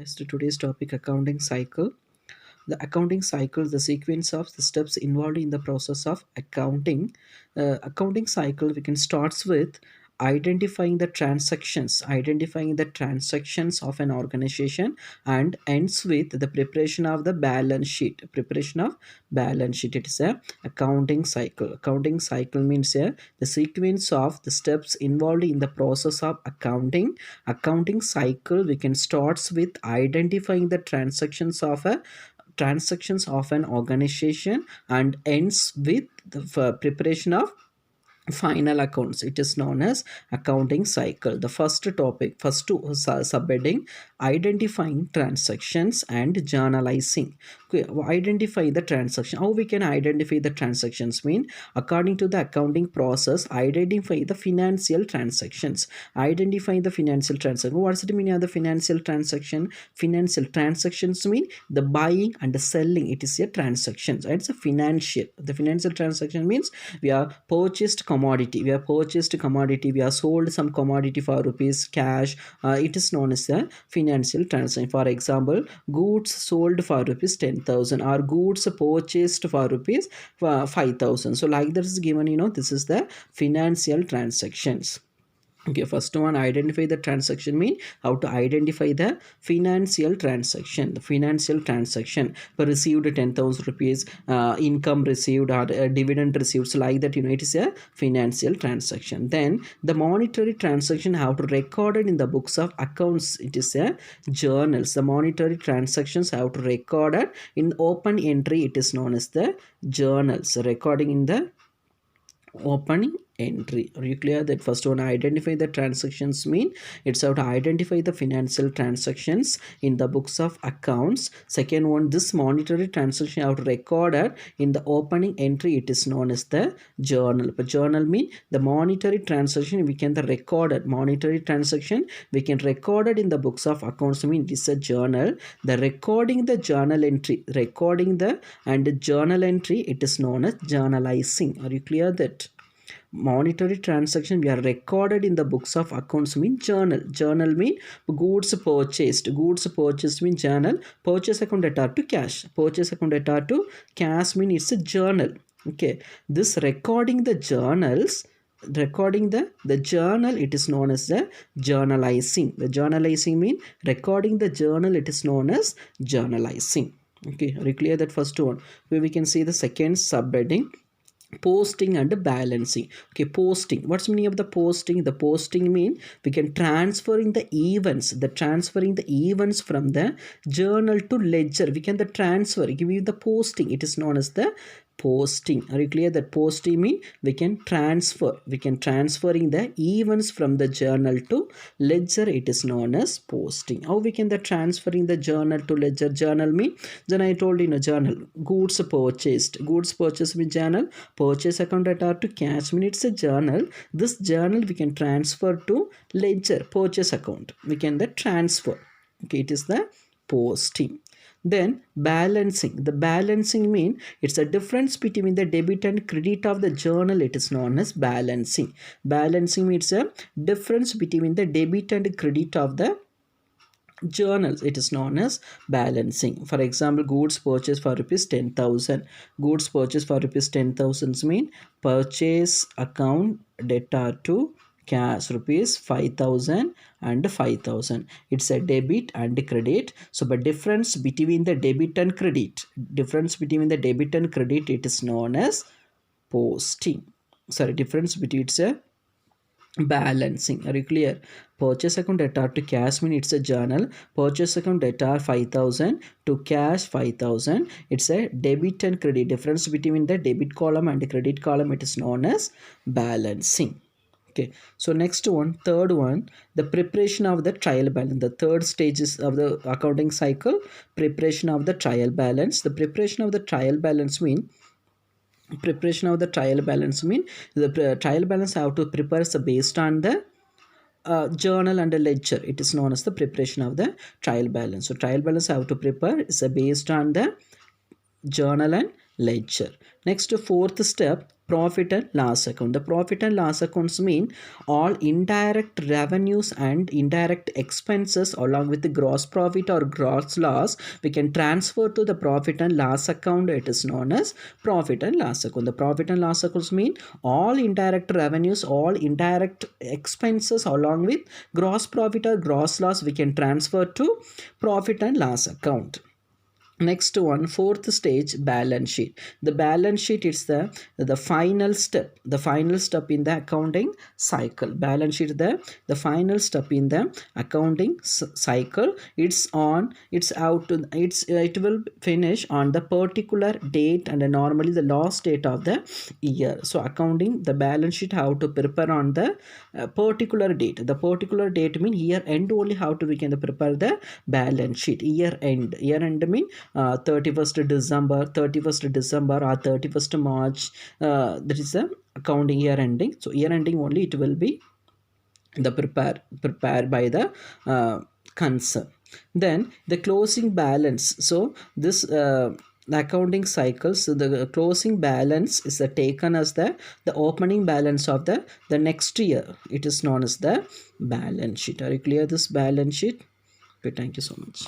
As to today's topic, accounting cycle. The accounting cycle is the sequence of the steps involved in the process of accounting. Accounting cycle we can starts with identifying the transactions of an organization and ends with the preparation of the balance sheet. Preparation of balance sheet. It is a accounting cycle. Accounting cycle means the sequence of the steps involved in the process of accounting. Accounting cycle we can starts with identifying the transactions of an organization and ends with the preparation of final accounts. It is known as accounting cycle. The first topic, first two subheading, identifying transactions and journalizing. Okay, identify the transaction. How we can identify the transactions mean according to the accounting process, identify the financial transactions. Identify the financial transaction. What's the meaning of the financial transaction? Financial transactions mean the buying and the selling. It is a transaction. It's a financial. The financial transaction means we are purchased commodity. We are sold some commodity for rupees cash. It is known as the financial transaction. For example, goods sold for rupees 10,000 or goods purchased for rupees 5,000. So like this is given, this is the financial transactions. Okay, first one, identify the transaction mean how to identify the financial transaction. The financial transaction for received 10,000 rupees, income received or dividend received. So like that, it is a financial transaction. Then the monetary transaction how to record it in the books of accounts. It is a journals. The monetary transactions have to record it in open entry. It is known as the journals. Recording in the opening entry. Are you clear? That first one, identify the transactions mean it's how to identify the financial transactions in the books of accounts. Second one, this monetary transaction have to record it in the opening entry. It is known as the journal. But journal mean the monetary transaction we can the recorded monetary transaction we can record it in the books of accounts mean it is a journal. The recording the journal entry, journal entry, it is known as journalizing. Are you clear that monetary transaction we are recorded in the books of accounts mean journal mean goods purchased mean journal. Purchase account data to cash mean it's a journal. Okay, this recording the journals, the journal, it is known as the journalizing. The journalizing mean recording the journal, it is known as journalizing. Okay, are you clear that first one? Where we can see the second subheading, posting and balancing. Okay, posting, what's the meaning of the posting? The posting mean we can transferring the events from the journal to ledger. We can the transfer, give you the posting, it is known as the posting. Are you clear that posting mean we can transferring the events from the journal to ledger. It is known as posting. How we can the transferring the journal to ledger? Journal mean, then I told journal, goods purchased mean journal. Purchase account data to cash mean it's a journal. This journal we can transfer to ledger, purchase account we can the transfer. Okay, it is the posting. Then balancing. The balancing mean it's a difference between the debit and credit of the journal. It is known as balancing. Balancing means a difference between the debit and credit of the journals. It is known as balancing. For example, goods purchased for rupees 10,000. Goods purchased for rupees 10,000 mean purchase account data to cash rupees 5,000 and 5,000. It's a debit and credit. So but difference between the debit and credit, it is known as posting. Sorry, difference between it's a balancing. Are you clear? Purchase account data to cash mean it's a journal. Purchase account data 5,000 to cash 5,000. It's a debit and credit. Difference between the debit column and the credit column, it is known as balancing. Okay, so next one, third one, the preparation of the trial balance. The third stages of the accounting cycle, preparation of the trial balance. The preparation of the trial balance mean the trial balance have to prepare based on the journal and a ledger. It is known as the preparation of the trial balance. So trial balance have to prepare is based on the journal and ledger. Next, fourth step, profit and loss account. The profit and loss accounts mean all indirect revenues and indirect expenses along with the gross profit or gross loss we can transfer to the profit and loss account. It is known as profit and loss account. The profit and loss accounts mean all indirect revenues, all indirect expenses along with gross profit or gross loss we can transfer to profit and loss account. Next one, fourth stage, balance sheet. The balance sheet is the final step, the final step in the accounting cycle. Balance sheet the final step in the accounting cycle. It will finish on the particular date and normally the last date of the year. So accounting the balance sheet how to prepare on the particular date. The particular date mean year end only how to we can prepare the balance sheet. Year end mean 31st December or 31st March, that is the accounting year ending. So year ending only it will be the prepared by the concern. Then the closing balance. So this the accounting cycles, so the closing balance is taken as the opening balance of the next year. It is known as the balance sheet. Are you clear this balance sheet? Okay, thank you so much.